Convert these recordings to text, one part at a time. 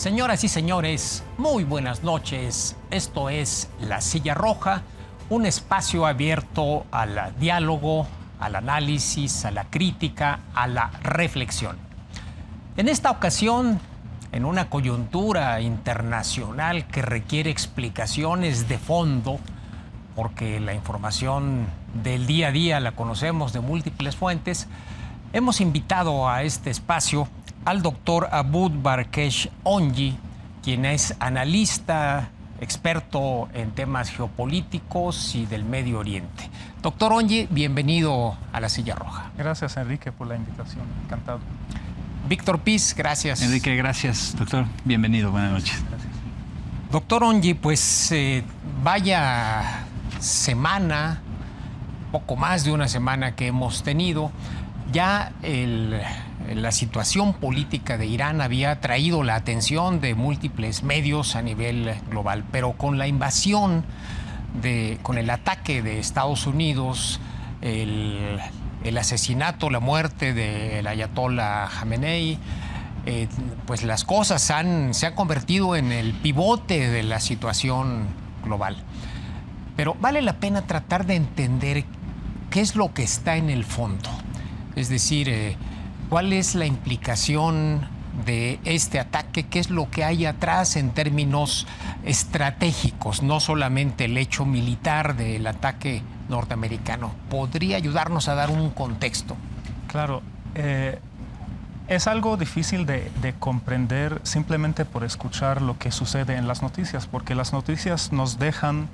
Señoras y señores, muy buenas noches. Esto es La Silla Roja, un espacio abierto al diálogo, al análisis, a la crítica, a la reflexión. En esta ocasión, en una coyuntura internacional que requiere explicaciones de fondo, porque la información del día a día la conocemos de múltiples fuentes, hemos invitado a este espacio al doctor Aboud Barkesh Ongi, quien es analista, experto en temas geopolíticos y del Medio Oriente. Doctor Ongi, bienvenido a La Silla Roja. Gracias, Enrique, por la invitación. Encantado. Víctor Piz, gracias. Enrique, gracias, doctor. Bienvenido, buenas noches. Gracias. Doctor Ongi, pues vaya semana, poco más de una semana que hemos tenido. Ya la situación política de Irán había traído la atención de múltiples medios a nivel global, pero con la invasión, con el ataque de Estados Unidos, el asesinato, la muerte del ayatollah Jamenei, pues las cosas se han convertido en el pivote de la situación global. Pero vale la pena tratar de entender qué es lo que está en el fondo. Es decir, ¿cuál es la implicación de este ataque? ¿Qué es lo que hay atrás en términos estratégicos? No solamente el hecho militar del ataque norteamericano. ¿Podría ayudarnos a dar un contexto? Claro, es algo difícil de comprender simplemente por escuchar lo que sucede en las noticias, porque las noticias nos dejan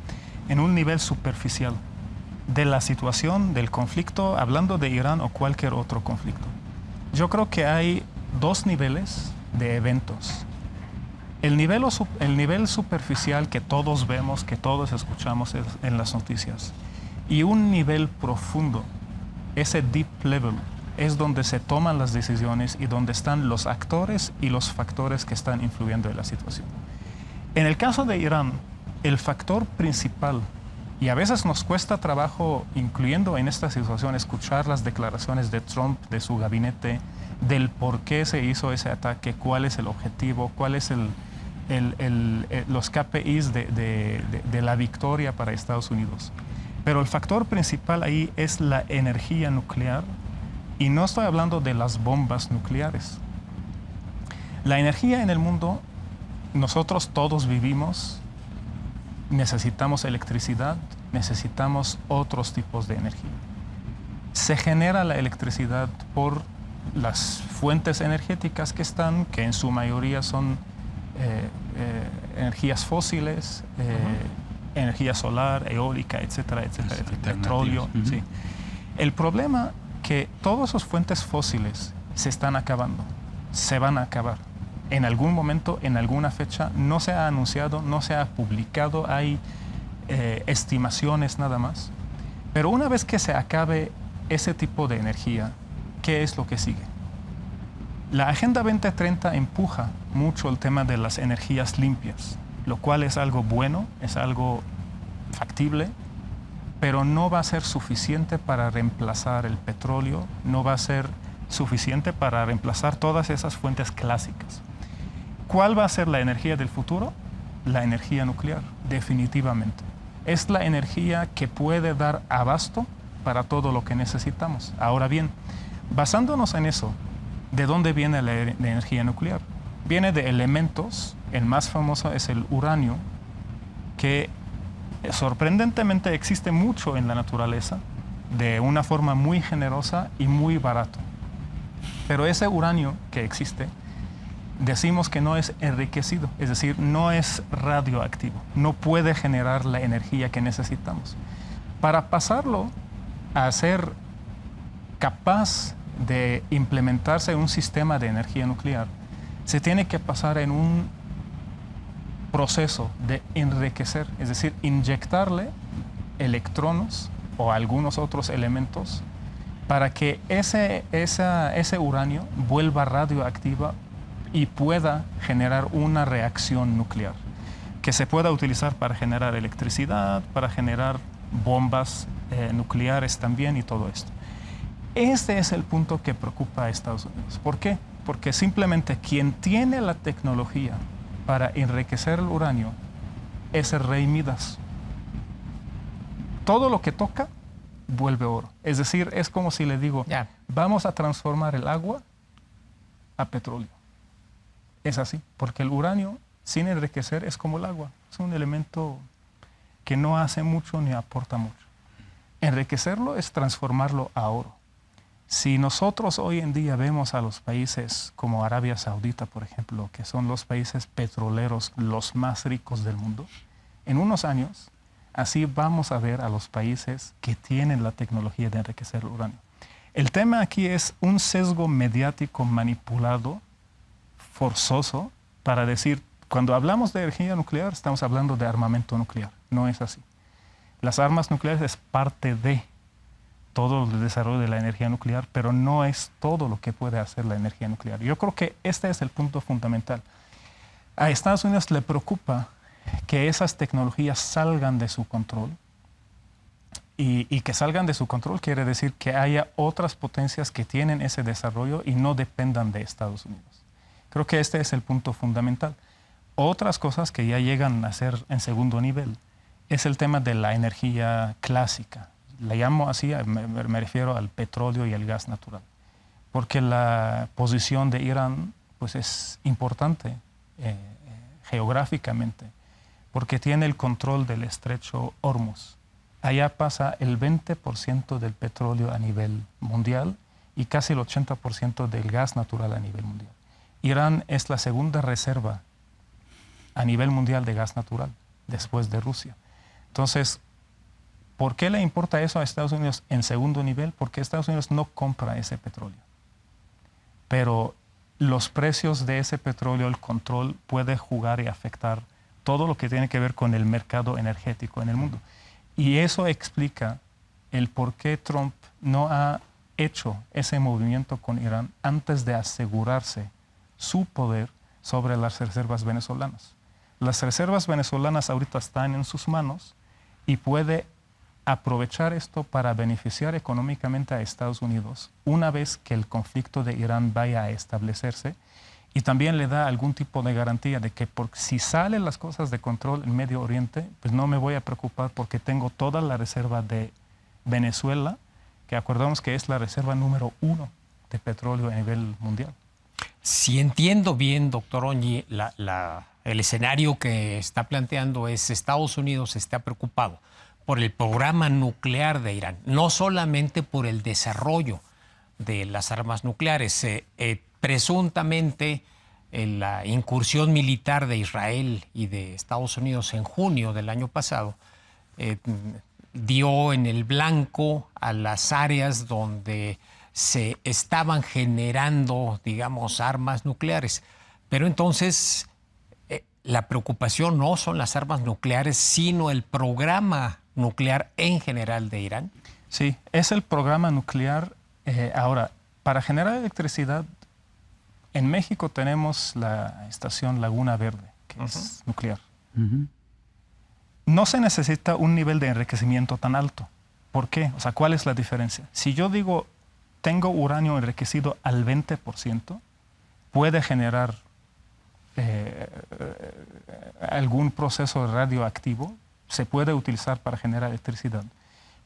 en un nivel superficial de la situación, del conflicto, hablando de Irán o cualquier otro conflicto. Yo creo que hay dos niveles de eventos. El nivel superficial que todos vemos, que todos escuchamos en las noticias, y un nivel profundo, ese deep level, es donde se toman las decisiones y donde están los actores y los factores que están influyendo en la situación. En el caso de Irán, el factor principal, y a veces nos cuesta trabajo, incluyendo en esta situación, escuchar las declaraciones de Trump, de su gabinete, del por qué se hizo ese ataque, cuál es el objetivo, cuáles son los KPIs de la victoria para Estados Unidos. Pero el factor principal ahí es la energía nuclear, y no estoy hablando de las bombas nucleares. La energía en el mundo, nosotros todos vivimos. Necesitamos electricidad, necesitamos otros tipos de energía. Se genera la electricidad por las fuentes energéticas que en su mayoría son energías fósiles, energía solar, eólica, etcétera, etcétera, petróleo. Sí. El problema es que todas esas fuentes fósiles se están acabando, se van a acabar. En algún momento, en alguna fecha, no se ha anunciado, no se ha publicado, hay estimaciones nada más. Pero una vez que se acabe ese tipo de energía, ¿qué es lo que sigue? La Agenda 2030 empuja mucho el tema de las energías limpias, lo cual es algo bueno, es algo factible, pero no va a ser suficiente para reemplazar el petróleo, no va a ser suficiente para reemplazar todas esas fuentes clásicas. ¿Cuál va a ser la energía del futuro? La energía nuclear, definitivamente. Es la energía que puede dar abasto para todo lo que necesitamos. Ahora bien, basándonos en eso, ¿de dónde viene la energía nuclear? Viene de elementos, el más famoso es el uranio, que sorprendentemente existe mucho en la naturaleza, de una forma muy generosa y muy barato. Pero ese uranio que existe, decimos que no es enriquecido, es decir, no es radioactivo, no puede generar la energía que necesitamos. Para pasarlo a ser capaz de implementarse en un sistema de energía nuclear, se tiene que pasar en un proceso de enriquecer, es decir, inyectarle electrones o algunos otros elementos para que ese uranio vuelva radioactiva y pueda generar una reacción nuclear que se pueda utilizar para generar electricidad, para generar bombas nucleares también y todo esto. Este es el punto que preocupa a Estados Unidos. ¿Por qué? Porque simplemente quien tiene la tecnología para enriquecer el uranio es el rey Midas. Todo lo que toca vuelve oro. Es decir, es como si le digo, vamos a transformar el agua a petróleo. Es así, porque el uranio sin enriquecer es como el agua. Es un elemento que no hace mucho ni aporta mucho. Enriquecerlo es transformarlo a oro. Si nosotros hoy en día vemos a los países como Arabia Saudita, por ejemplo, que son los países petroleros los más ricos del mundo, en unos años así vamos a ver a los países que tienen la tecnología de enriquecer el uranio. El tema aquí es un sesgo mediático manipulado, forzoso, para decir, cuando hablamos de energía nuclear estamos hablando de armamento nuclear. No es así. Las armas nucleares es parte de todo el desarrollo de la energía nuclear, pero no es todo lo que puede hacer la energía nuclear. Yo creo que este es el punto fundamental. A Estados Unidos le preocupa que esas tecnologías salgan de su control, y que salgan de su control quiere decir que haya otras potencias que tienen ese desarrollo y no dependan de Estados Unidos. Creo que este es el punto fundamental. Otras cosas que ya llegan a ser en segundo nivel es el tema de la energía clásica. La llamo así, me refiero al petróleo y al gas natural, porque la posición de Irán pues, es importante geográficamente, porque tiene el control del estrecho Hormuz. Allá pasa el 20% del petróleo a nivel mundial y casi el 80% del gas natural a nivel mundial. Irán es la segunda reserva a nivel mundial de gas natural, después de Rusia. Entonces, ¿por qué le importa eso a Estados Unidos en segundo nivel? Porque Estados Unidos no compra ese petróleo. Pero los precios de ese petróleo, el control puede jugar y afectar todo lo que tiene que ver con el mercado energético en el mundo. Y eso explica el por qué Trump no ha hecho ese movimiento con Irán antes de asegurarse su poder sobre las reservas venezolanas. Las reservas venezolanas ahorita están en sus manos y puede aprovechar esto para beneficiar económicamente a Estados Unidos una vez que el conflicto de Irán vaya a establecerse, y también le da algún tipo de garantía de que si salen las cosas de control en Medio Oriente, pues no me voy a preocupar porque tengo toda la reserva de Venezuela, que acordamos que es la reserva número 1 de petróleo a nivel mundial. Si entiendo bien, doctor Ongi, el escenario que está planteando es Estados Unidos está preocupado por el programa nuclear de Irán, no solamente por el desarrollo de las armas nucleares. Presuntamente, la incursión militar de Israel y de Estados Unidos en junio del año pasado dio en el blanco a las áreas donde se estaban generando, digamos, armas nucleares. Pero entonces la preocupación no son las armas nucleares, sino el programa nuclear en general de Irán. Sí, es el programa nuclear. Ahora, para generar electricidad, en México tenemos la estación Laguna Verde, que es nuclear. No se necesita un nivel de enriquecimiento tan alto. ¿Por qué? O sea, ¿cuál es la diferencia? Si yo digo, tengo uranio enriquecido al 20%, puede generar algún proceso radioactivo, se puede utilizar para generar electricidad.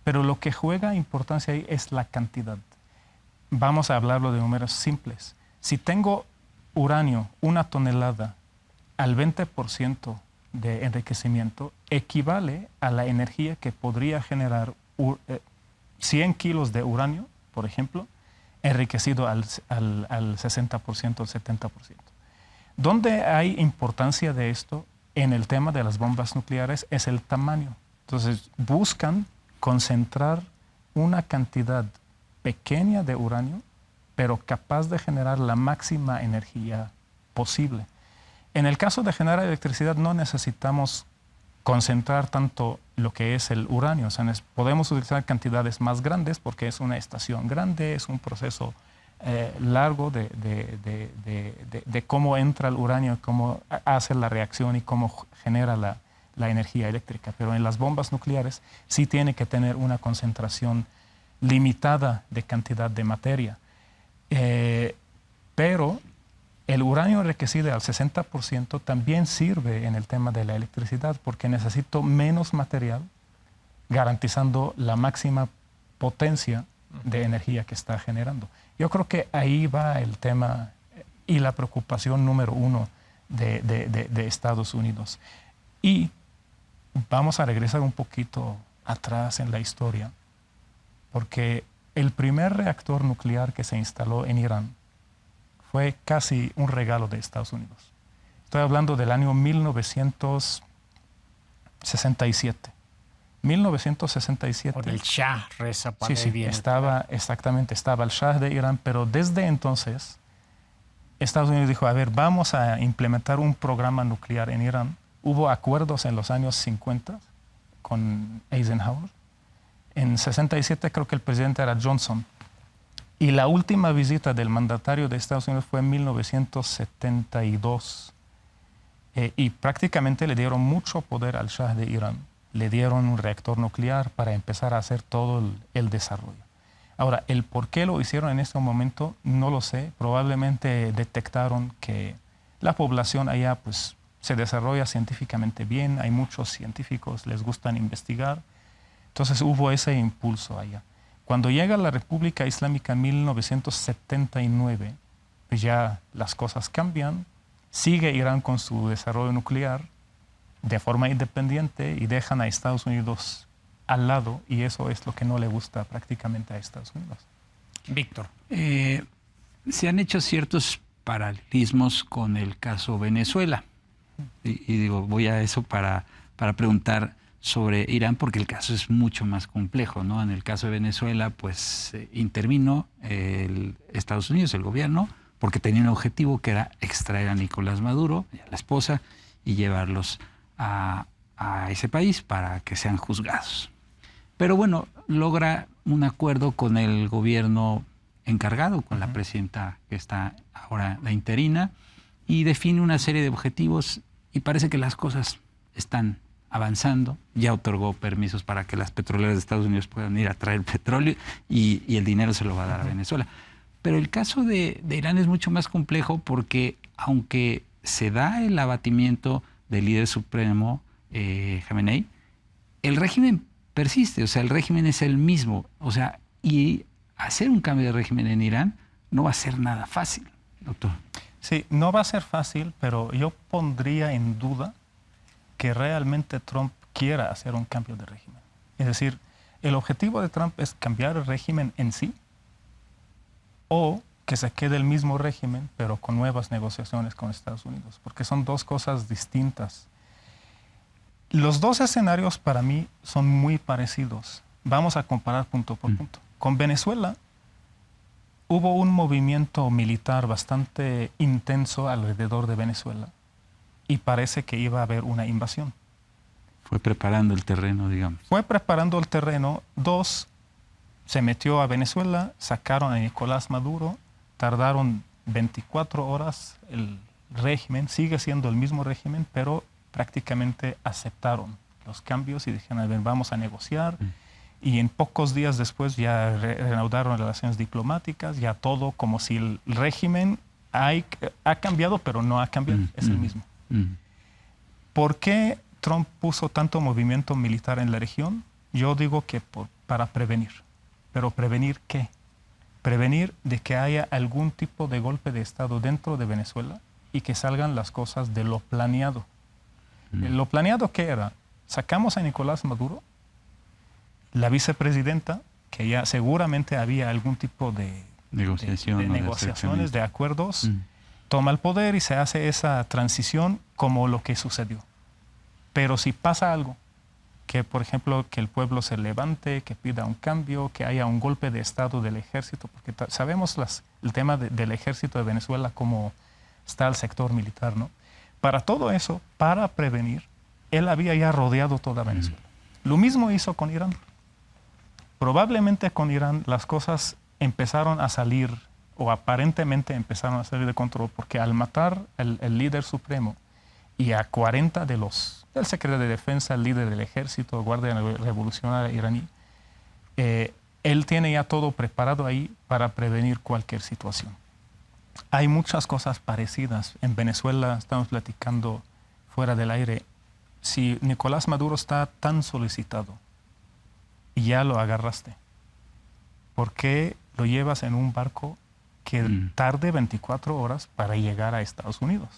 Pero lo que juega importancia ahí es la cantidad. Vamos a hablarlo de números simples. Si tengo uranio, 1 tonelada, al 20% de enriquecimiento, equivale a la energía que podría generar 100 kilos de uranio, por ejemplo, enriquecido al 60%, al 70%. ¿Dónde hay importancia de esto en el tema de las bombas nucleares? Es el tamaño. Entonces, buscan concentrar una cantidad pequeña de uranio, pero capaz de generar la máxima energía posible. En el caso de generar electricidad no necesitamos concentrar tanto lo que es el uranio. O sea, podemos utilizar cantidades más grandes porque es una estación grande, es un proceso largo de cómo entra el uranio, cómo hace la reacción y cómo genera la energía eléctrica. Pero en las bombas nucleares sí tiene que tener una concentración limitada de cantidad de materia. Pero El uranio enriquecido al 60% también sirve en el tema de la electricidad porque necesito menos material garantizando la máxima potencia de energía que está generando. Yo creo que ahí va el tema y la preocupación número uno de Estados Unidos. Y vamos a regresar un poquito atrás en la historia, porque el primer reactor nuclear que se instaló en Irán fue casi un regalo de Estados Unidos. Estoy hablando del año 1967. 1967. Por el Shah Reza Pahlavi. Estaba el Shah de Irán, pero desde entonces Estados Unidos dijo, a ver, vamos a implementar un programa nuclear en Irán. Hubo acuerdos en los años 50 con Eisenhower. En 67 creo que el presidente era Johnson. Y la última visita del mandatario de Estados Unidos fue en 1972. Y prácticamente le dieron mucho poder al Shah de Irán. Le dieron un reactor nuclear para empezar a hacer todo el desarrollo. Ahora, el por qué lo hicieron en este momento no lo sé. Probablemente detectaron que la población allá pues, se desarrolla científicamente bien. Hay muchos científicos, les gustan investigar. Entonces hubo ese impulso allá. Cuando llega la República Islámica en 1979, pues ya las cosas cambian. Sigue Irán con su desarrollo nuclear de forma independiente y dejan a Estados Unidos al lado, y eso es lo que no le gusta prácticamente a Estados Unidos. Víctor. Se han hecho ciertos paralelismos con el caso Venezuela. Y digo, voy a eso para preguntar sobre Irán, porque el caso es mucho más complejo, ¿no? En el caso de Venezuela, pues intervino Estados Unidos, el gobierno, porque tenía un objetivo que era extraer a Nicolás Maduro y a la esposa y llevarlos a ese país para que sean juzgados. Pero bueno, logra un acuerdo con el gobierno encargado, con la presidenta que está ahora, la interina, y define una serie de objetivos y parece que las cosas están avanzando. Ya otorgó permisos para que las petroleras de Estados Unidos puedan ir a traer petróleo y el dinero se lo va a dar a Venezuela. Pero el caso de Irán es mucho más complejo porque aunque se da el abatimiento del líder supremo, Jamenei, el régimen persiste, o sea, el régimen es el mismo. O sea, y hacer un cambio de régimen en Irán no va a ser nada fácil, doctor. Sí, no va a ser fácil, pero yo pondría en duda que realmente Trump quiera hacer un cambio de régimen. Es decir, el objetivo de Trump es cambiar el régimen en sí o que se quede el mismo régimen, pero con nuevas negociaciones con Estados Unidos, porque son dos cosas distintas. Los dos escenarios para mí son muy parecidos. Vamos a comparar punto por punto. Con Venezuela hubo un movimiento militar bastante intenso alrededor de Venezuela y parece que iba a haber una invasión. Fue preparando el terreno, digamos. Fue preparando el terreno. Dos, se metió a Venezuela, sacaron a Nicolás Maduro, tardaron 24 horas, el régimen sigue siendo el mismo régimen, pero prácticamente aceptaron los cambios y dijeron, a ver, vamos a negociar. Y en pocos días después ya reanudaron relaciones diplomáticas, ya todo como si el régimen ha cambiado, pero no ha cambiado, es el mismo. ¿Por qué Trump puso tanto movimiento militar en la región? Yo digo que para prevenir. ¿Pero prevenir qué? Prevenir de que haya algún tipo de golpe de Estado dentro de Venezuela y que salgan las cosas de lo planeado. ¿Lo planeado qué era? Sacamos a Nicolás Maduro, la vicepresidenta, que ya seguramente había algún tipo de negociaciones, de acuerdos, toma el poder y se hace esa transición como lo que sucedió. Pero si pasa algo, que por ejemplo que el pueblo se levante, que pida un cambio, que haya un golpe de Estado del ejército, porque sabemos el tema del ejército de Venezuela, cómo está el sector militar, ¿no? Para todo eso, para prevenir, él había ya rodeado toda Venezuela. Lo mismo hizo con Irán. Probablemente con Irán las cosas empezaron a salir, o aparentemente empezaron a salir de control, porque al matar el líder supremo y a 40 del secretario de Defensa, el líder del ejército, Guardia Revolucionaria iraní, él tiene ya todo preparado ahí para prevenir cualquier situación. Hay muchas cosas parecidas. En Venezuela estamos platicando fuera del aire. Si Nicolás Maduro está tan solicitado y ya lo agarraste, ¿por qué lo llevas en un barco que tarde 24 horas para llegar a Estados Unidos?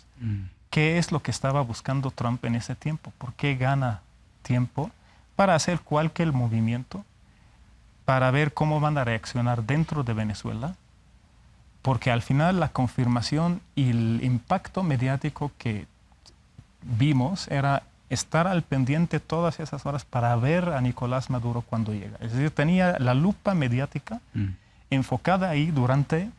¿Qué es lo que estaba buscando Trump en ese tiempo? ¿Por qué gana tiempo para hacer cualquier movimiento, para ver cómo van a reaccionar dentro de Venezuela? Porque al final la confirmación y el impacto mediático que vimos era estar al pendiente todas esas horas para ver a Nicolás Maduro cuando llega. Es decir, tenía la lupa mediática enfocada ahí durante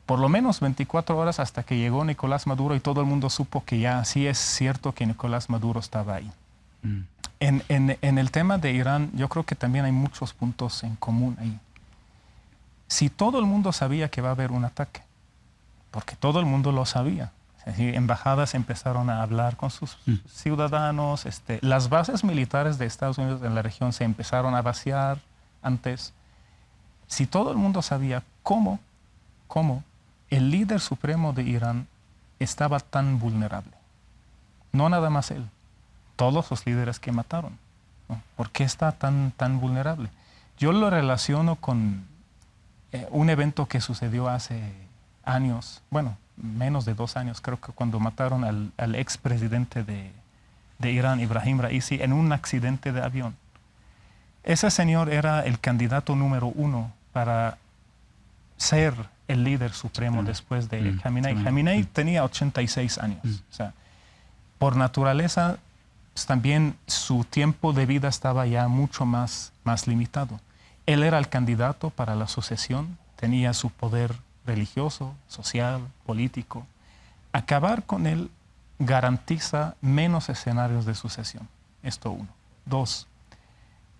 por lo menos 24 horas hasta que llegó Nicolás Maduro y todo el mundo supo que ya sí es cierto que Nicolás Maduro estaba ahí. En el tema de Irán, yo creo que también hay muchos puntos en común ahí. Si todo el mundo sabía que va a haber un ataque, porque todo el mundo lo sabía, embajadas empezaron a hablar con sus ciudadanos, las bases militares de Estados Unidos en la región se empezaron a vaciar antes. Si todo el mundo sabía cómo el líder supremo de Irán estaba tan vulnerable, no nada más él, todos los líderes que mataron, ¿no? ¿Por qué está tan vulnerable? Yo lo relaciono con un evento que sucedió hace años, bueno, menos de 2 años, creo que cuando mataron al expresidente de Irán, Ibrahim Raisi, en un accidente de avión. Ese señor era el candidato número 1 para ser el líder supremo después de Khamenei. Khamenei tenía 86 años. O sea, por naturaleza, pues, también su tiempo de vida estaba ya mucho más limitado. Él era el candidato para la sucesión, tenía su poder religioso, social, político. Acabar con él garantiza menos escenarios de sucesión. Esto 1. 2.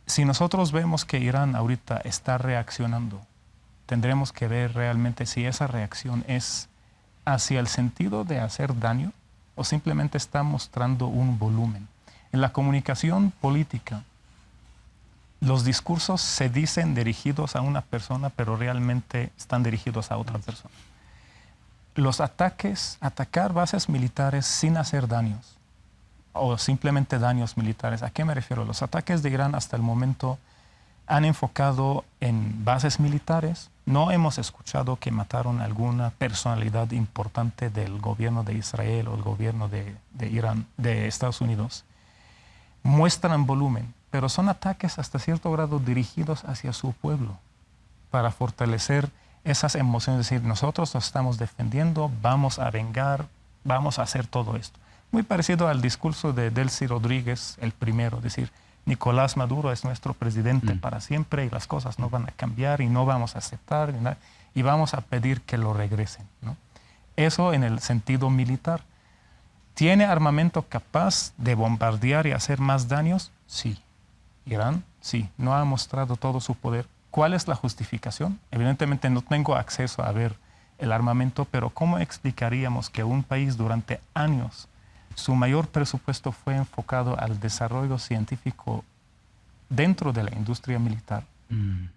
Si nosotros vemos que Irán ahorita está reaccionando, tendremos que ver realmente si esa reacción es hacia el sentido de hacer daño o simplemente está mostrando un volumen. En la comunicación política, los discursos se dicen dirigidos a una persona, pero realmente están dirigidos a otra persona. Los atacar bases militares sin hacer daños, o simplemente daños militares, ¿a qué me refiero? Los ataques de Irán hasta el momento han enfocado en bases militares. No hemos escuchado que mataron a alguna personalidad importante del gobierno de Israel o el gobierno de Irán, de Estados Unidos. Muestran volumen, pero son ataques hasta cierto grado dirigidos hacia su pueblo para fortalecer esas emociones, es decir, nosotros nos estamos defendiendo, vamos a vengar, vamos a hacer todo esto. Muy parecido al discurso de Delcy Rodríguez, el primero, es decir, Nicolás Maduro es nuestro presidente para siempre y las cosas no van a cambiar y no vamos a aceptar y vamos a pedir que lo regresen, ¿no? Eso en el sentido militar. ¿Tiene armamento capaz de bombardear y hacer más daños? Sí. Irán, sí, no ha mostrado todo su poder. ¿Cuál es la justificación? Evidentemente no tengo acceso a ver el armamento, pero ¿cómo explicaríamos que un país durante años su mayor presupuesto fue enfocado al desarrollo científico dentro de la industria militar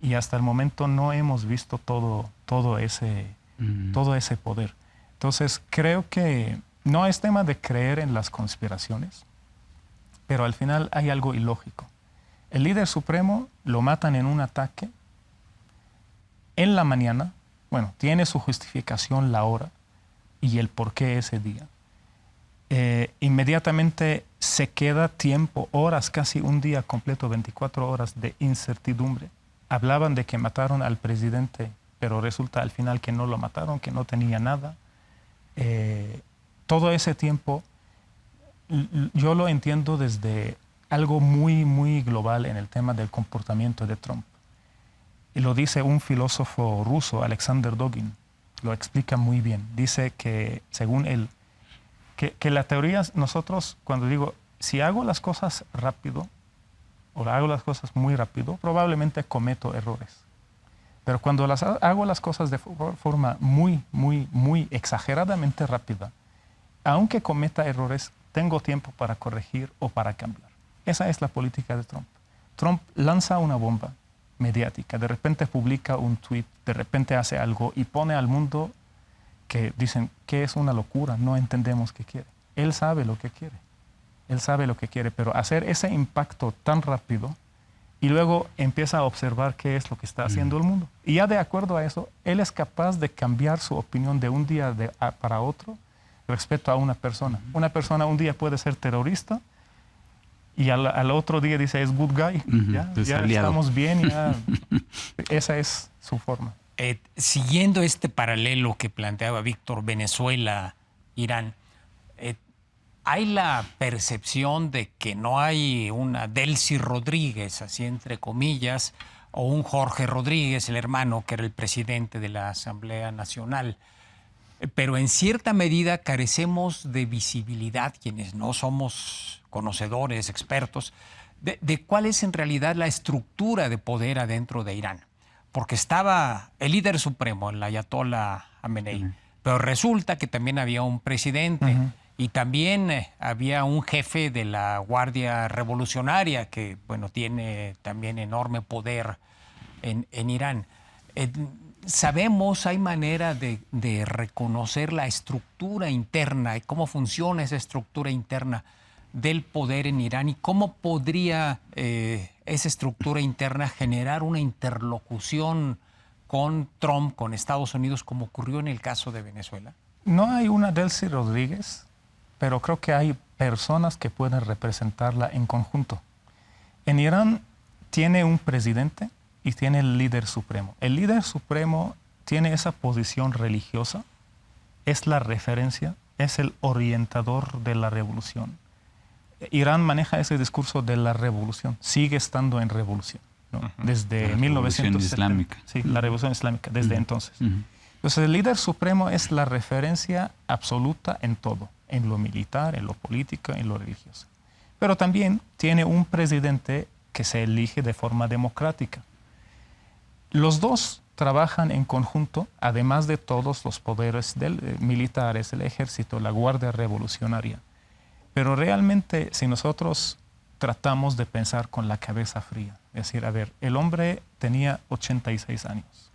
y hasta el momento no hemos visto todo ese poder? Entonces creo que no es tema de creer en las conspiraciones, pero al final hay algo ilógico. El líder supremo lo matan en un ataque en la mañana. Bueno, tiene su justificación la hora y el por qué ese día. Inmediatamente se queda tiempo, horas, casi un día completo, 24 horas de incertidumbre. Hablaban de que mataron al presidente, pero resulta al final que no lo mataron, que no tenía nada. Todo ese tiempo yo lo entiendo desde algo muy global en el tema del comportamiento de Trump. Y lo dice un filósofo ruso, Alexander Dugin, lo explica muy bien. Dice que, según él, que la teoría, nosotros, cuando digo, si hago las cosas rápido, o hago las cosas muy rápido, probablemente cometo errores. Pero cuando hago las cosas de forma muy exageradamente rápida, aunque cometa errores, tengo tiempo para corregir o para cambiar. Esa es la política de Trump. Trump lanza una bomba mediática, de repente publica un tweet, de repente hace algo y pone al mundo que dicen que es una locura, no entendemos qué quiere. Él sabe lo que quiere. Él sabe lo que quiere, pero hacer ese impacto tan rápido y luego empieza a observar qué es lo que está haciendo el mundo. Y ya de acuerdo a eso, él es capaz de cambiar su opinión de un día para otro respecto a una persona. Una persona un día puede ser terrorista y al otro día dice es good guy. Ya estamos bien, ya. Esa es su forma. Siguiendo este paralelo que planteaba Víctor, Venezuela, Irán, hay la percepción de que no hay una Delcy Rodríguez, así entre comillas, o un Jorge Rodríguez, el hermano, que era el presidente de la Asamblea Nacional. Pero en cierta medida carecemos de visibilidad, quienes no somos conocedores, expertos, de cuál es en realidad la estructura de poder adentro de Irán. Porque estaba el líder supremo, el ayatollah Khamenei, pero resulta que también había un presidente y también había un jefe de la Guardia Revolucionaria que, bueno, tiene también enorme poder en Irán. Sabemos, hay manera de reconocer la estructura interna y cómo funciona esa estructura interna del poder en Irán y cómo podría esa estructura interna generar una interlocución con Trump, con Estados Unidos, como ocurrió en el caso de Venezuela. No hay una Delcy Rodríguez, pero creo que hay personas que pueden representarla en conjunto. En Irán tiene un presidente y tiene el líder supremo. El líder supremo tiene esa posición religiosa, es la referencia, es el orientador de la revolución. Irán maneja ese discurso de la revolución, sigue estando en revolución, ¿no? Desde 1970. Islámica. Sí, la revolución islámica, desde entonces. Entonces el líder supremo es la referencia absoluta en todo, en lo militar, en lo político, en lo religioso. Pero también tiene un presidente que se elige de forma democrática. Los dos trabajan en conjunto, además de todos los poderes militares, el ejército, la Guardia Revolucionaria. Pero realmente, si nosotros tratamos de pensar con la cabeza fría, es decir, a ver, el hombre tenía 86 años.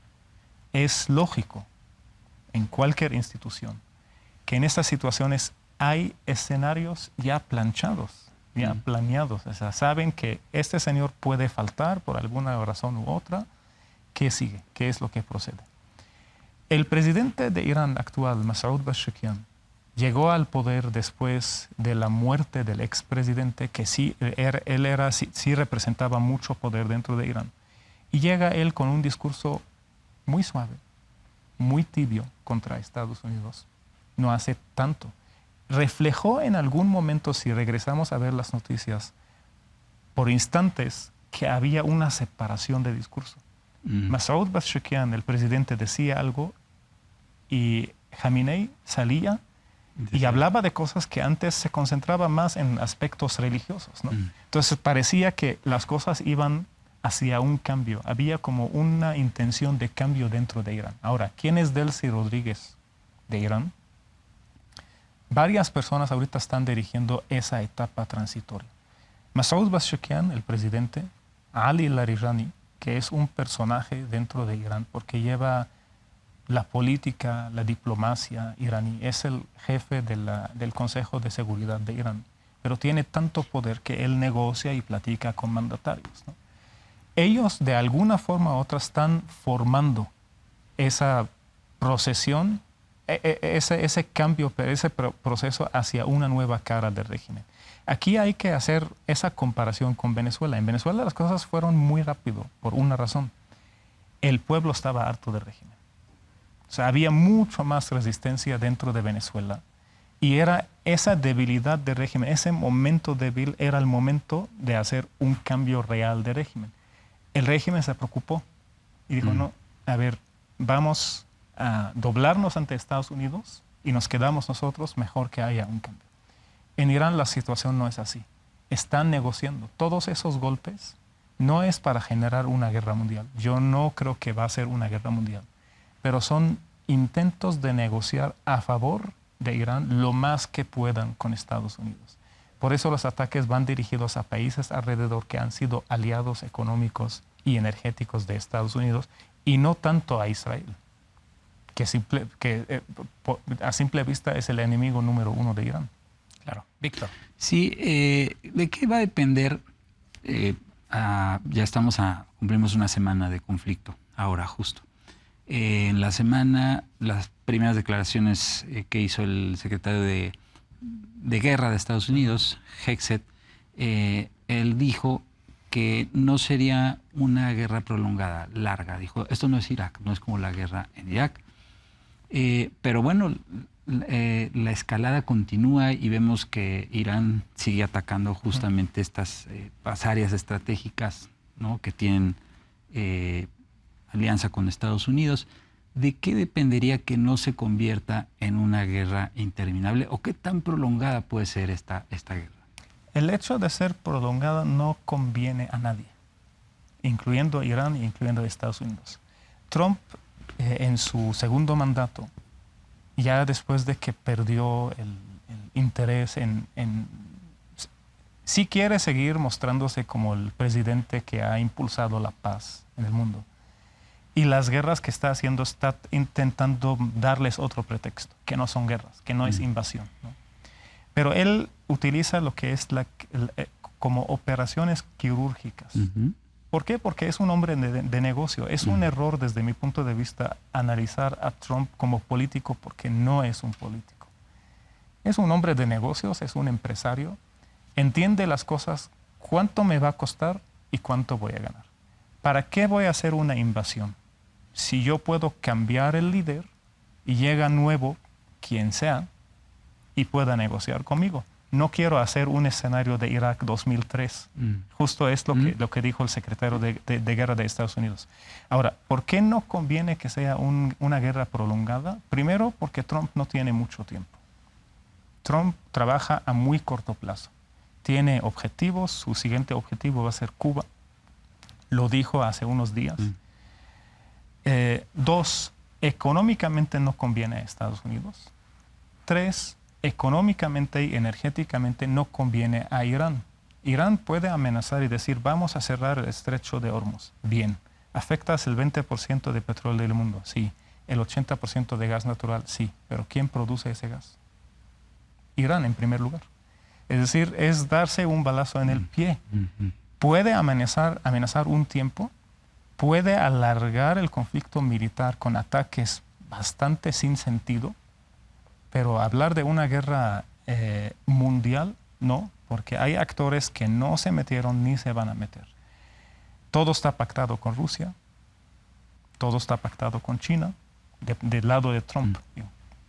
Es lógico, en cualquier institución, que en estas situaciones hay escenarios ya planchados, ya planeados. O sea, saben que este señor puede faltar por alguna razón u otra. ¿Qué sigue? ¿Qué es lo que procede? El presidente de Irán actual, Masoud Pezeshkian, llegó al poder después de la muerte del expresidente, que sí representaba mucho poder dentro de Irán. Y llega él con un discurso muy suave, muy tibio contra Estados Unidos. No hace tanto. Reflejó en algún momento, si regresamos a ver las noticias, por instantes, que había una separación de discurso. Masoud Pezeshkian, el presidente, decía algo y Khamenei salía y hablaba de cosas que antes se concentraba más en aspectos religiosos, ¿no? Entonces parecía que las cosas iban hacia un cambio. Había como una intención de cambio dentro de Irán. Ahora, ¿quién es Delcy Rodríguez de Irán? Varias personas ahorita están dirigiendo esa etapa transitoria. Masoud Pezeshkian, el presidente, Ali Larijani, que es un personaje dentro de Irán porque lleva la política, la diplomacia iraní, es el jefe del Consejo de Seguridad de Irán, pero tiene tanto poder que él negocia y platica con mandatarios, ¿no? Ellos de alguna forma u otra están formando esa procesión, ese cambio, ese proceso hacia una nueva cara del régimen. Aquí hay que hacer esa comparación con Venezuela. En Venezuela las cosas fueron muy rápido por una razón. El pueblo estaba harto del régimen. O sea, había mucho más resistencia dentro de Venezuela y era esa debilidad del régimen, ese momento débil era el momento de hacer un cambio real de régimen. El régimen se preocupó y dijo, no, a ver, vamos a doblarnos ante Estados Unidos y nos quedamos nosotros, mejor que haya un cambio. En Irán la situación no es así. Están negociando. Todos esos golpes no es para generar una guerra mundial. Yo no creo que va a ser una guerra mundial. Pero son intentos de negociar a favor de Irán lo más que puedan con Estados Unidos. Por eso los ataques van dirigidos a países alrededor que han sido aliados económicos y energéticos de Estados Unidos y no tanto a Israel. a simple vista es el enemigo número uno de Irán. Claro. Víctor. Sí, ¿de qué va a depender? Ya cumplimos una semana de conflicto, ahora justo. En la semana, las primeras declaraciones que hizo el secretario de Guerra de Estados Unidos, Hegseth, él dijo que no sería una guerra prolongada, larga. Dijo, esto no es Irak, no es como la guerra en Irak. Pero bueno, la escalada continúa y vemos que Irán sigue atacando justamente estas áreas estratégicas, ¿no?, que tienen alianza con Estados Unidos. ¿De qué dependería que no se convierta en una guerra interminable? ¿O qué tan prolongada puede ser esta guerra? El hecho de ser prolongada no conviene a nadie, incluyendo a Irán e incluyendo a Estados Unidos. Trump, en su segundo mandato, ya después de que perdió el interés sí quiere seguir mostrándose como el presidente que ha impulsado la paz en el mundo. Y las guerras que está haciendo, está intentando darles otro pretexto, que no son guerras, que no es invasión, ¿no? Pero él utiliza lo que es como operaciones quirúrgicas. ¿Por qué? Porque es un hombre de negocio. Es un error desde mi punto de vista analizar a Trump como político, porque no es un político. Es un hombre de negocios, es un empresario. Entiende las cosas, cuánto me va a costar y cuánto voy a ganar. ¿Para qué voy a hacer una invasión? Si yo puedo cambiar el líder y llega nuevo, quien sea, y pueda negociar conmigo. No quiero hacer un escenario de Irak 2003. Justo es lo que dijo el secretario de Guerra de Estados Unidos. Ahora, ¿por qué no conviene que sea una guerra prolongada? Primero, porque Trump no tiene mucho tiempo. Trump trabaja a muy corto plazo. Tiene objetivos. Su siguiente objetivo va a ser Cuba. Lo dijo hace unos días. Dos, económicamente no conviene a Estados Unidos. Tres, económicamente y energéticamente no conviene a Irán. Irán puede amenazar y decir, vamos a cerrar el estrecho de Hormuz. Bien. ¿Afectas el 20% de petróleo del mundo? Sí. ¿El 80% de gas natural? Sí. ¿Pero quién produce ese gas? Irán, en primer lugar. Es decir, es darse un balazo en el pie. Puede amenazar un tiempo, puede alargar el conflicto militar con ataques bastante sin sentido, pero hablar de una guerra mundial, no, porque hay actores que no se metieron ni se van a meter. Todo está pactado con Rusia, todo está pactado con China, del lado de Trump.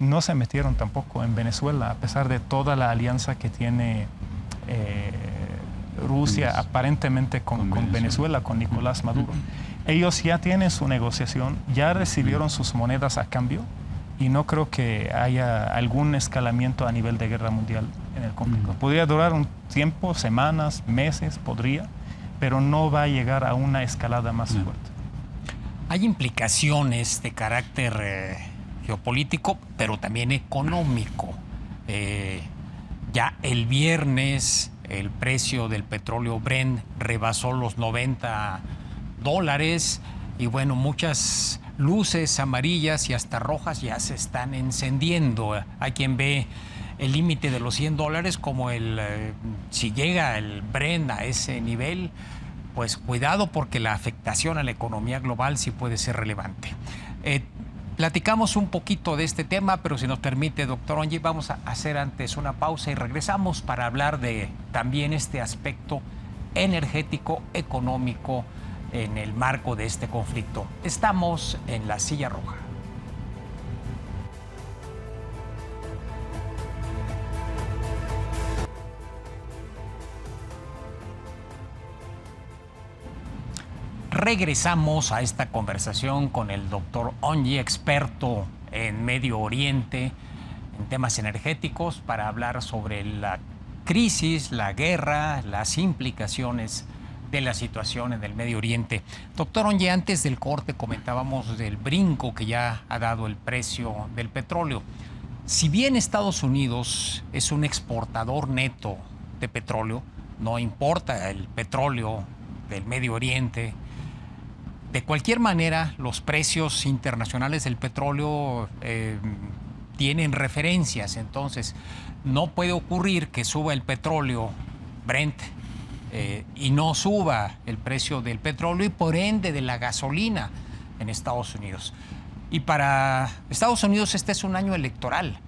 No se metieron tampoco en Venezuela, a pesar de toda la alianza que tiene Rusia aparentemente con Venezuela, con Nicolás Maduro. Ellos ya tienen su negociación, ya recibieron sus monedas a cambio, y no creo que haya algún escalamiento a nivel de guerra mundial en el conflicto. Podría durar un tiempo, semanas, meses, podría, pero no va a llegar a una escalada más fuerte. Hay implicaciones de carácter geopolítico, pero también económico. Ya el viernes el precio del petróleo Brent rebasó los $90 y bueno, muchas luces amarillas y hasta rojas ya se están encendiendo. Hay quien ve el límite de los $100 como si llega el Brent a ese nivel, pues cuidado, porque la afectación a la economía global sí puede ser relevante. Platicamos un poquito de este tema, pero si nos permite, doctor Ongi, vamos a hacer antes una pausa y regresamos para hablar de también este aspecto energético, económico, en el marco de este conflicto. Estamos en La Silla Roja. Regresamos a esta conversación con el doctor Ongi, experto en Medio Oriente, en temas energéticos, para hablar sobre la crisis, la guerra, las implicaciones de la situación en el Medio Oriente. Doctor Ongi, antes del corte comentábamos del brinco que ya ha dado el precio del petróleo. Si bien Estados Unidos es un exportador neto de petróleo, no importa el petróleo del Medio Oriente, De cualquier manera, los precios internacionales del petróleo tienen referencias, entonces no puede ocurrir que suba el petróleo Brent y no suba el precio del petróleo y por ende de la gasolina en Estados Unidos. Y para Estados Unidos este es un año electoral.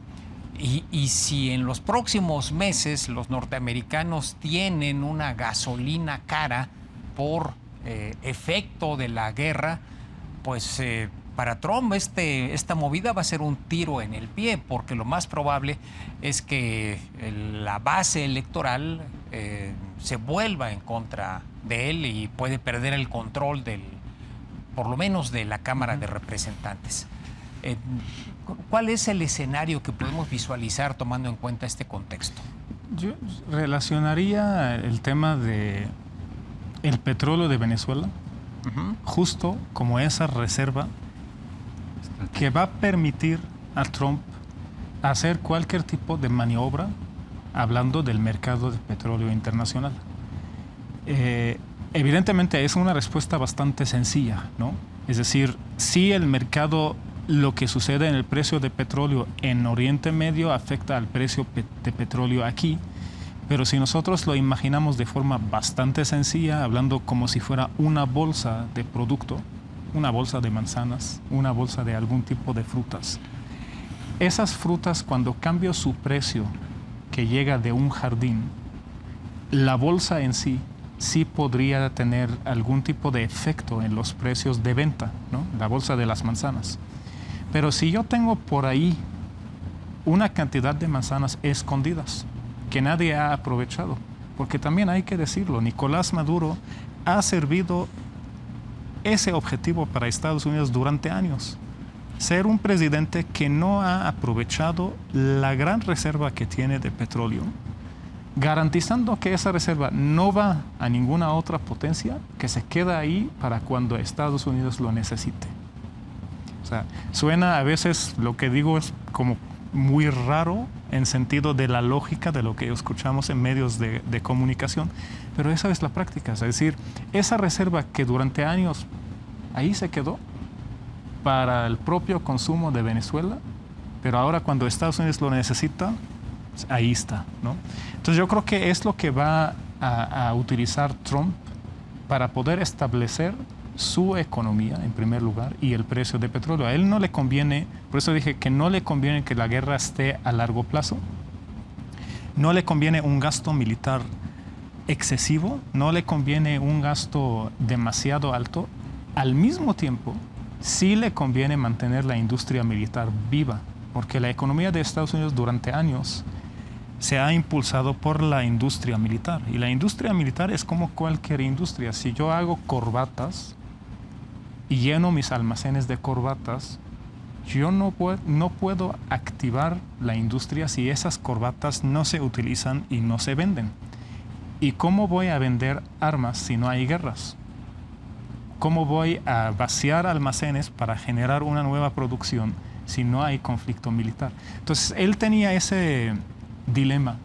Y si en los próximos meses los norteamericanos tienen una gasolina cara por efecto de la guerra, pues para Trump esta movida va a ser un tiro en el pie, porque lo más probable es que la base electoral se vuelva en contra de él y puede perder el control por lo menos de la Cámara de Representantes. ¿Cuál es el escenario que podemos visualizar tomando en cuenta este contexto? Yo relacionaría el tema de el petróleo de Venezuela justo como esa reserva que va a permitir a Trump hacer cualquier tipo de maniobra hablando del mercado de petróleo internacional. Evidentemente es una respuesta bastante sencilla, ¿no? Es decir, si el mercado, lo que sucede en el precio de petróleo en Oriente Medio afecta al precio de petróleo aquí, pero si nosotros lo imaginamos de forma bastante sencilla, hablando como si fuera una bolsa de producto, una bolsa de manzanas, una bolsa de algún tipo de frutas, esas frutas cuando cambia su precio que llega de un jardín, la bolsa en sí podría tener algún tipo de efecto en los precios de venta, ¿no? La bolsa de las manzanas. Pero si yo tengo por ahí una cantidad de manzanas escondidas que nadie ha aprovechado, porque también hay que decirlo, Nicolás Maduro ha servido ese objetivo para Estados Unidos durante años. Ser un presidente que no ha aprovechado la gran reserva que tiene de petróleo, garantizando que esa reserva no va a ninguna otra potencia, que se queda ahí para cuando Estados Unidos lo necesite. O sea, suena a veces, lo que digo es como muy raro en sentido de la lógica de lo que escuchamos en medios de comunicación, pero esa es la práctica. Es decir, esa reserva que durante años ahí se quedó para el propio consumo de Venezuela, pero ahora cuando Estados Unidos lo necesita, ahí está, ¿no? Entonces yo creo que es lo que va a utilizar Trump para poder establecer su economía en primer lugar y el precio de petróleo. A él no le conviene, por eso dije que no le conviene que la guerra esté a largo plazo, no le conviene un gasto militar excesivo, no le conviene un gasto demasiado alto. Al mismo tiempo, sí le conviene mantener la industria militar viva, porque la economía de Estados Unidos durante años se ha impulsado por la industria militar. Y la industria militar es como cualquier industria. Si yo hago corbatas y lleno mis almacenes de corbatas, yo no puedo activar la industria si esas corbatas no se utilizan y no se venden. ¿Y cómo voy a vender armas si no hay guerras? ¿Cómo voy a vaciar almacenes para generar una nueva producción si no hay conflicto militar? Entonces, él tenía ese dilema,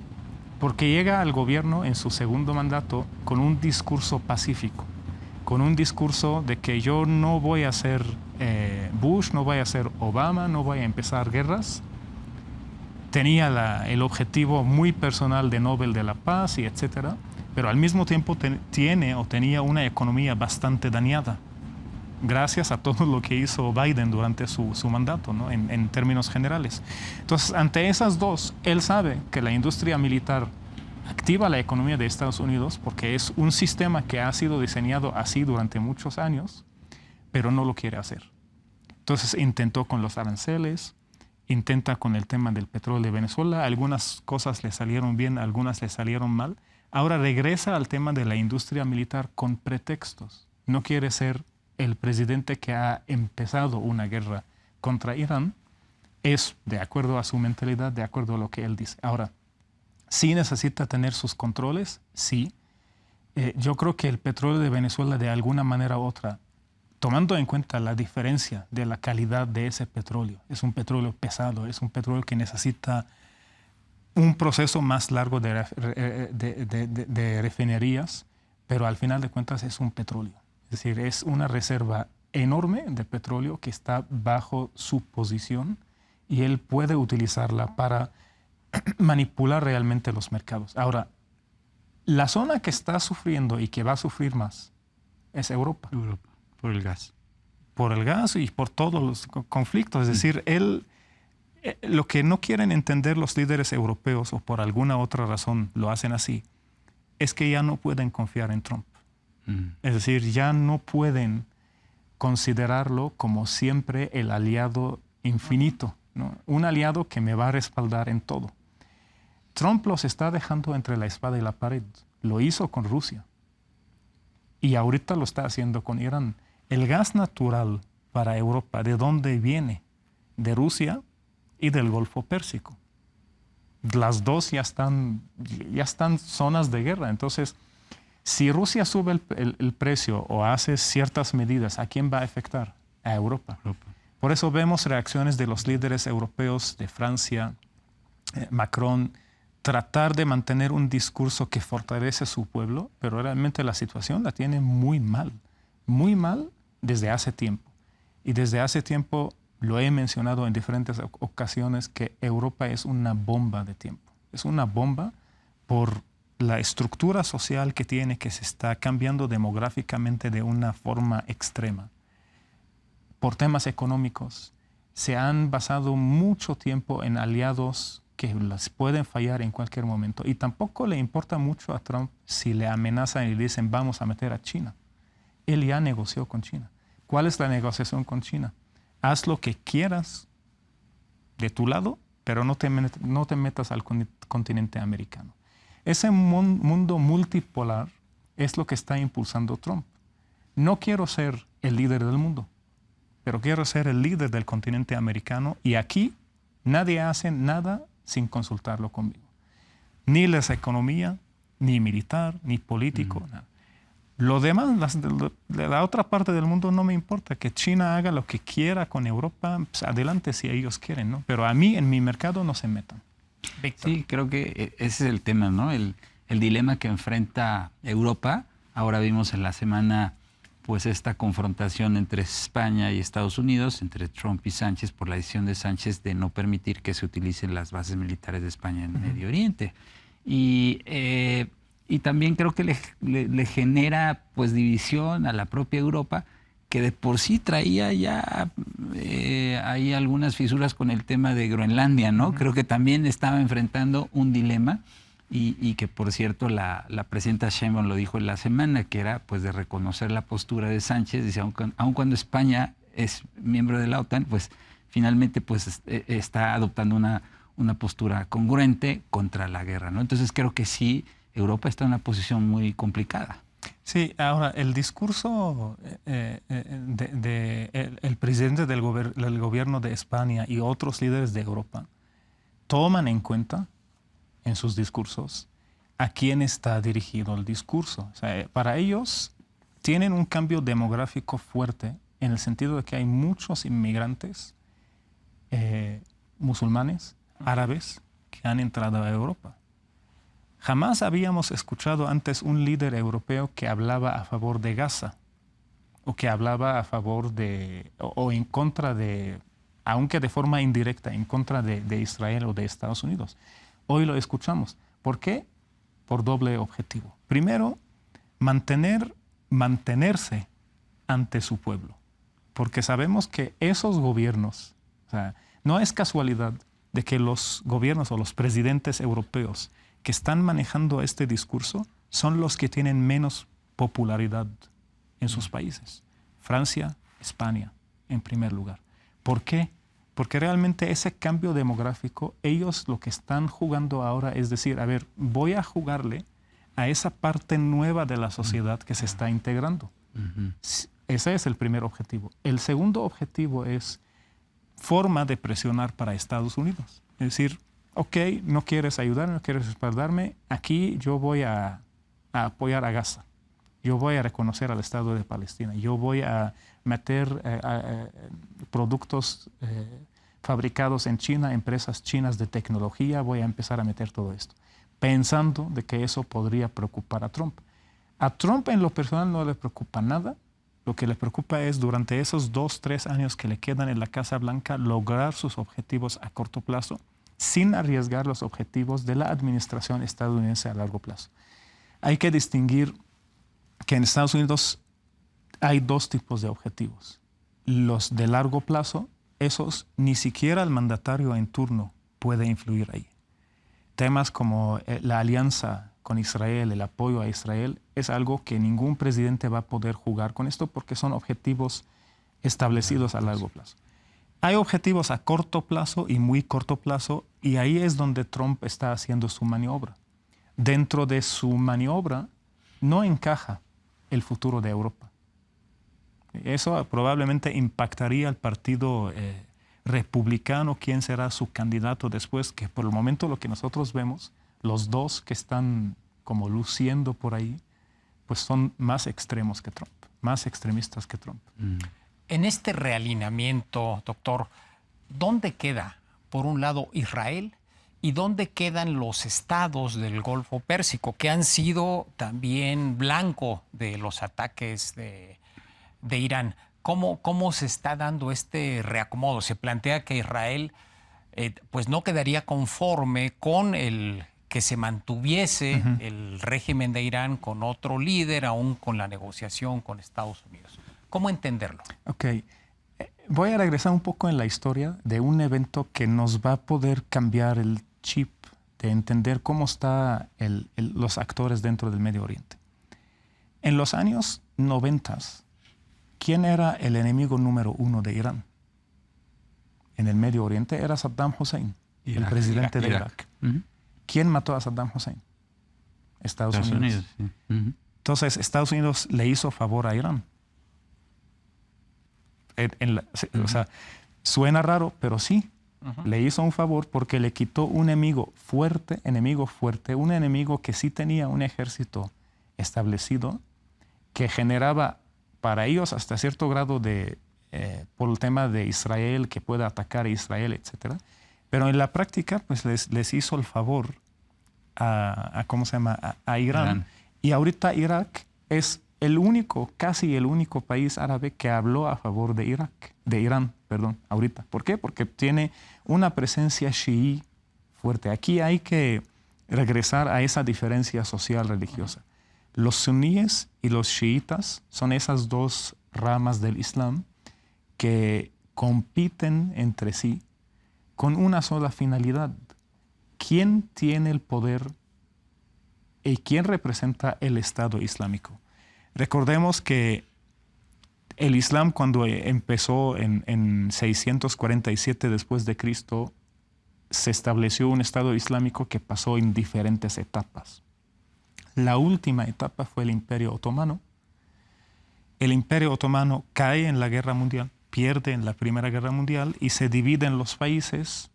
porque llega al gobierno en su segundo mandato con un discurso pacífico, con un discurso de que yo no voy a ser Bush, no voy a ser Obama, no voy a empezar guerras. Tenía el objetivo muy personal de Nobel de la Paz y etcétera, pero al mismo tiempo tenía una economía bastante dañada, gracias a todo lo que hizo Biden durante su mandato, ¿no? en términos generales. Entonces, ante esas dos, él sabe que la industria militar activa la economía de Estados Unidos porque es un sistema que ha sido diseñado así durante muchos años, pero no lo quiere hacer. Entonces, intentó con los aranceles, intenta con el tema del petróleo de Venezuela, algunas cosas le salieron bien, algunas le salieron mal. Ahora regresa al tema de la industria militar con pretextos. No quiere ser el presidente que ha empezado una guerra contra Irán, es de acuerdo a su mentalidad, de acuerdo a lo que él dice. Ahora, ¿sí necesita tener sus controles? Sí. Yo creo que el petróleo de Venezuela, de alguna manera u otra, tomando en cuenta la diferencia de la calidad de ese petróleo, es un petróleo pesado, es un petróleo que necesita un proceso más largo de refinerías, pero al final de cuentas es un petróleo. Es decir, es una reserva enorme de petróleo que está bajo su posición y él puede utilizarla para manipular realmente los mercados. Ahora, la zona que está sufriendo y que va a sufrir más es Europa. Europa, por el gas. Por el gas y por todos los conflictos. Es decir, lo que no quieren entender los líderes europeos, o por alguna otra razón lo hacen así, es que ya no pueden confiar en Trump. Es decir, ya no pueden considerarlo como siempre el aliado infinito, ¿no? Un aliado que me va a respaldar en todo. Trump los está dejando entre la espada y la pared. Lo hizo con Rusia. Y ahorita lo está haciendo con Irán. El gas natural para Europa, ¿de dónde viene? De Rusia y del Golfo Pérsico. Las dos ya están zonas de guerra. Entonces, si Rusia sube el precio o hace ciertas medidas, ¿a quién va a afectar? A Europa. Por eso vemos reacciones de los líderes europeos, de Francia, Macron, tratar de mantener un discurso que fortalece a su pueblo, pero realmente la situación la tiene muy mal desde hace tiempo. Y desde hace tiempo lo he mencionado en diferentes ocasiones que Europa es una bomba de tiempo. Es una bomba por la estructura social que tiene, que se está cambiando demográficamente de una forma extrema. Por temas económicos, se han basado mucho tiempo en aliados que las pueden fallar en cualquier momento. Y tampoco le importa mucho a Trump si le amenazan y le dicen vamos a meter a China. Él ya negoció con China. ¿Cuál es la negociación con China? Haz lo que quieras de tu lado, pero no te metas al continente americano. Ese mundo multipolar es lo que está impulsando Trump. No quiero ser el líder del mundo, pero quiero ser el líder del continente americano, y aquí nadie hace nada sin consultarlo conmigo. Ni la economía, ni militar, ni político, nada. Lo demás, de la otra parte del mundo no me importa. Que China haga lo que quiera con Europa, pues adelante si ellos quieren, ¿no? Pero a mí, en mi mercado, no se metan. Víctor. Sí, creo que ese es el tema, ¿no? El dilema que enfrenta Europa. Ahora vimos en la semana pues esta confrontación entre España y Estados Unidos, entre Trump y Sánchez, por la decisión de Sánchez de no permitir que se utilicen las bases militares de España en Medio Oriente. Y también creo que le genera pues división a la propia Europa, que de por sí traía ya hay algunas fisuras con el tema de Groenlandia, ¿no? Creo que también estaba enfrentando un dilema. Y que, por cierto, la presidenta Sheinbaum lo dijo en la semana, que era pues de reconocer la postura de Sánchez. Dice, aun cuando España es miembro de la OTAN, pues finalmente pues está adoptando una postura congruente contra la guerra, ¿no? Entonces creo que sí, Europa está en una posición muy complicada. Sí, ahora el discurso el presidente del gobierno de España y otros líderes de Europa toman en cuenta en sus discursos a quién está dirigido el discurso. O sea, para ellos tienen un cambio demográfico fuerte en el sentido de que hay muchos inmigrantes musulmanes, árabes, que han entrado a Europa. Jamás habíamos escuchado antes un líder europeo que hablaba a favor de Gaza o que hablaba a favor de o en contra de, aunque de forma indirecta, en contra de Israel o de Estados Unidos. Hoy lo escuchamos. ¿Por qué? Por doble objetivo. Primero, mantenerse ante su pueblo. Porque sabemos que esos gobiernos, o sea, no es casualidad de que los gobiernos o los presidentes europeos que están manejando este discurso son los que tienen menos popularidad en sus países. Francia, España, en primer lugar. ¿Por qué? Porque realmente ese cambio demográfico, ellos lo que están jugando ahora es decir, a ver, voy a jugarle a esa parte nueva de la sociedad que se está integrando. Ese es el primer objetivo. El segundo objetivo es forma de presionar para Estados Unidos. Es decir, ok, no quieres ayudarme, no quieres respaldarme, aquí yo voy a apoyar a Gaza. Yo voy a reconocer al Estado de Palestina. Yo voy a meter productos fabricados en China, empresas chinas de tecnología. Voy a empezar a meter todo esto, pensando de que eso podría preocupar a Trump. A Trump en lo personal no le preocupa nada Lo que le preocupa es durante esos 2, 3 años que le quedan en la Casa Blanca lograr sus objetivos a corto plazo sin arriesgar los objetivos de la administración estadounidense a largo plazo. Hay que distinguir que en Estados Unidos hay 2 tipos de objetivos. Los de largo plazo, esos ni siquiera el mandatario en turno puede influir ahí. Temas como la alianza con Israel, el apoyo a Israel, es algo que ningún presidente va a poder jugar con esto porque son objetivos establecidos a largo plazo. Hay objetivos a corto plazo y muy corto plazo, y ahí es donde Trump está haciendo su maniobra. Dentro de su maniobra no encaja el futuro de Europa. Eso probablemente impactaría al partido republicano, quién será su candidato después, que por el momento lo que nosotros vemos, los 2 que están como luciendo por ahí, pues son más extremos que Trump, más extremistas que Trump. En este realineamiento, doctor, ¿dónde queda, por un lado, Israel y dónde quedan los estados del Golfo Pérsico, que han sido también blanco de los ataques de Irán? ¿Cómo se está dando este reacomodo? Se plantea que Israel pues no quedaría conforme con el que se mantuviese el régimen de Irán con otro líder, aún con la negociación con Estados Unidos. ¿Cómo entenderlo? Ok. Voy a regresar un poco en la historia de un evento que nos va a poder cambiar el chip de entender cómo están los actores dentro del Medio Oriente. En los años 90, ¿quién era el enemigo número 1 de Irán? En el Medio Oriente era Saddam Hussein, el presidente de Irak. ¿Quién mató a Saddam Hussein? Estados Unidos. Sí. Entonces, Estados Unidos le hizo favor a Irán. O sea, suena raro, pero sí. Le hizo un favor porque le quitó un enemigo fuerte, un enemigo que sí tenía un ejército establecido, que generaba para ellos hasta cierto grado por el tema de Israel, que pueda atacar a Israel, etc. Pero en la práctica, pues les hizo el favor a Irán. Y ahorita Irak es casi el único país árabe que habló a favor de Irán, ahorita. ¿Por qué? Porque tiene una presencia chií fuerte. Aquí hay que regresar a esa diferencia social religiosa. Los suníes y los chiitas son esas 2 ramas del Islam que compiten entre sí con una sola finalidad. ¿Quién tiene el poder y quién representa el Estado Islámico? Recordemos que el Islam, cuando empezó en 647 después de Cristo, se estableció un Estado Islámico que pasó en diferentes etapas. La última etapa fue el Imperio Otomano. El Imperio Otomano cae en la Guerra Mundial, pierde en la Primera Guerra Mundial y se divide en los países,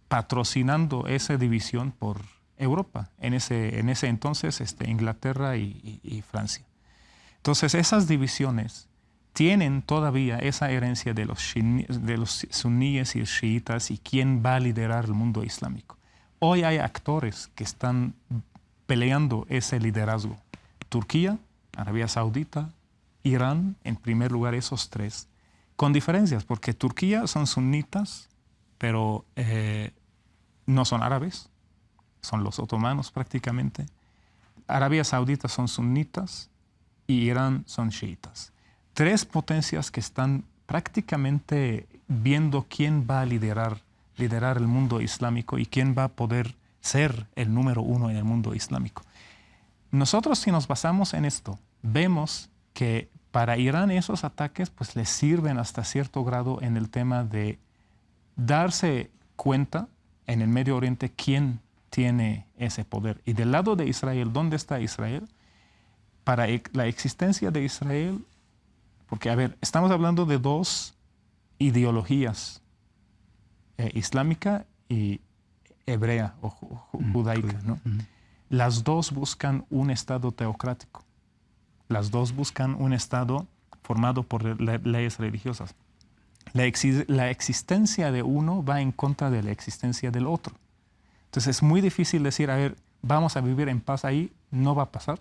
patrocinando esa división por Europa. En ese entonces Inglaterra y Francia. Entonces esas divisiones tienen todavía esa herencia de los suníes y chiitas y quién va a liderar el mundo islámico. Hoy hay actores que están peleando ese liderazgo. Turquía, Arabia Saudita, Irán, en primer lugar esos 3, con diferencias, porque Turquía son sunitas, pero no son árabes, son los otomanos prácticamente. Arabia Saudita son sunitas y Irán son chiitas. 3 potencias que están prácticamente viendo quién va a liderar el mundo islámico y quién va a poder ser el número 1 en el mundo islámico. Nosotros, si nos basamos en esto, vemos que para Irán esos ataques pues les sirven hasta cierto grado en el tema de darse cuenta en el Medio Oriente quién tiene ese poder. Y del lado de Israel, ¿dónde está Israel? Para la existencia de Israel, porque, a ver, estamos hablando de 2 ideologías, islámica y hebrea o judaica, ¿no? Las 2 buscan un Estado teocrático. Las 2 buscan un Estado formado por leyes religiosas. La existencia de uno va en contra de la existencia del otro. Entonces es muy difícil decir, a ver, vamos a vivir en paz ahí, no va a pasar,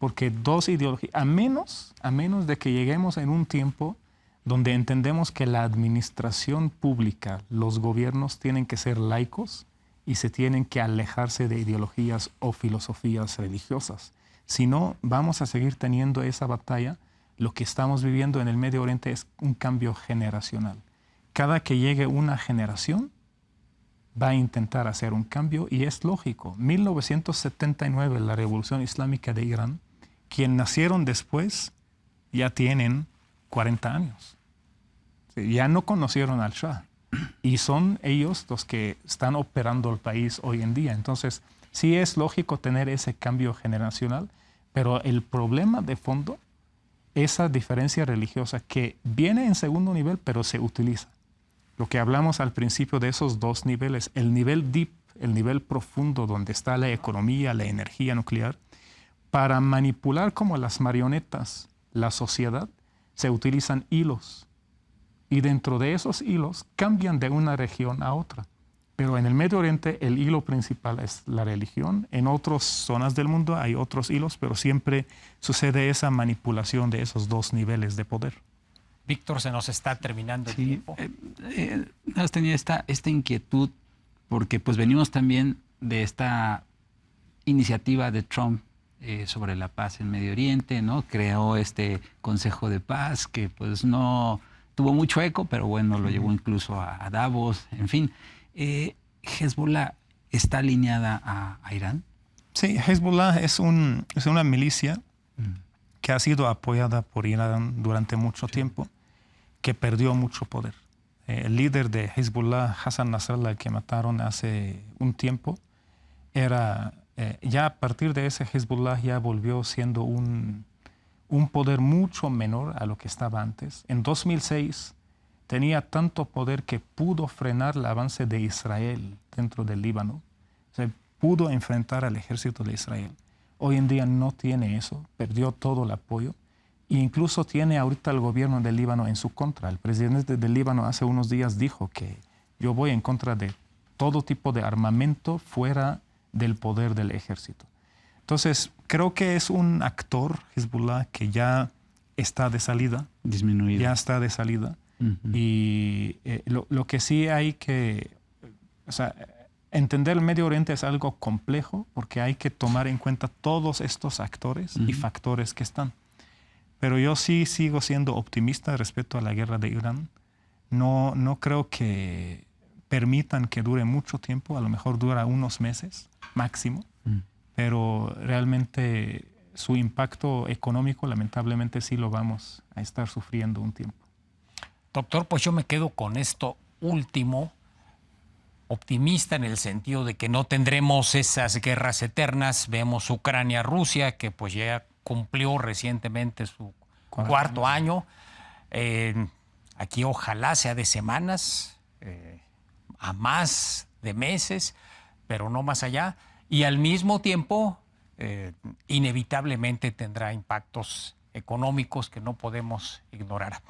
porque dos ideologías, a menos de que lleguemos en un tiempo donde entendemos que la administración pública, los gobiernos tienen que ser laicos y se tienen que alejarse de ideologías o filosofías religiosas. Si no, vamos a seguir teniendo esa batalla. Lo que estamos viviendo en el Medio Oriente es un cambio generacional. Cada que llegue una generación va a intentar hacer un cambio y es lógico. 1979, la Revolución Islámica de Irán, quienes nacieron después ya tienen 40 años. Ya no conocieron al Shah y son ellos los que están operando el país hoy en día. Entonces, sí es lógico tener ese cambio generacional, pero el problema de fondo, esa diferencia religiosa que viene en segundo nivel, pero se utiliza. Lo que hablamos al principio de esos dos niveles, el nivel deep, el nivel profundo donde está la economía, la energía nuclear, para manipular como las marionetas la sociedad, se utilizan hilos. Y dentro de esos hilos cambian de una región a otra. Pero en el Medio Oriente el hilo principal es la religión. En otras zonas del mundo hay otros hilos, pero siempre sucede esa manipulación de esos dos niveles de poder. Víctor, se nos está terminando el tiempo. Tenía esta inquietud porque pues venimos también de esta iniciativa de Trump sobre la paz en Medio Oriente, ¿no? Creó este Consejo de Paz que pues no tuvo mucho eco, pero bueno, lo llevó incluso a Davos, en fin. ¿Hezbollah está alineada a Irán? Sí, Hezbollah es una milicia que ha sido apoyada por Irán durante mucho tiempo, que perdió mucho poder. El líder de Hezbollah, Hassan Nasrallah, que mataron hace un tiempo, era ya a partir de ese Hezbollah ya volvió siendo un poder mucho menor a lo que estaba antes. En 2006 tenía tanto poder que pudo frenar el avance de Israel dentro del Líbano. O sea, pudo enfrentar al ejército de Israel. Hoy en día no tiene eso, perdió todo el apoyo e incluso tiene ahorita el gobierno del Líbano en su contra. El presidente del Líbano hace unos días dijo que yo voy en contra de todo tipo de armamento fuera del poder del ejército. Entonces, creo que es un actor, Hezbollah, que ya está de salida. Disminuido. Ya está de salida. Y lo que sí hay que... O sea, entender el Medio Oriente es algo complejo porque hay que tomar en cuenta todos estos actores y factores que están. Pero yo sí sigo siendo optimista respecto a la guerra de Irán. No creo que permitan que dure mucho tiempo, a lo mejor dura unos meses máximo, pero realmente su impacto económico lamentablemente sí lo vamos a estar sufriendo un tiempo. Doctor, pues yo me quedo con esto último, optimista en el sentido de que no tendremos esas guerras eternas. Vemos Ucrania-Rusia, que pues ya cumplió recientemente su cuarto año. Aquí ojalá sea de semanas, a más de meses, pero no más allá. Y al mismo tiempo, inevitablemente tendrá impactos económicos que no podemos ignorar.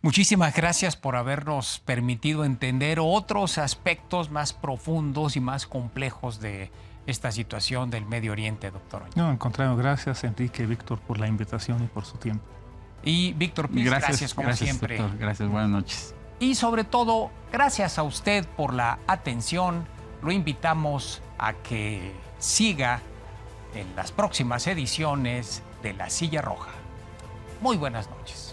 Muchísimas gracias por habernos permitido entender otros aspectos más profundos y más complejos de esta situación del Medio Oriente, doctor Oña. No, al contrario, gracias Enrique y Víctor por la invitación y por su tiempo. Y Víctor Piz, gracias como siempre. Doctor, gracias, buenas noches. Y sobre todo, gracias a usted por la atención. Lo invitamos a que siga en las próximas ediciones de La Silla Roja. Muy buenas noches.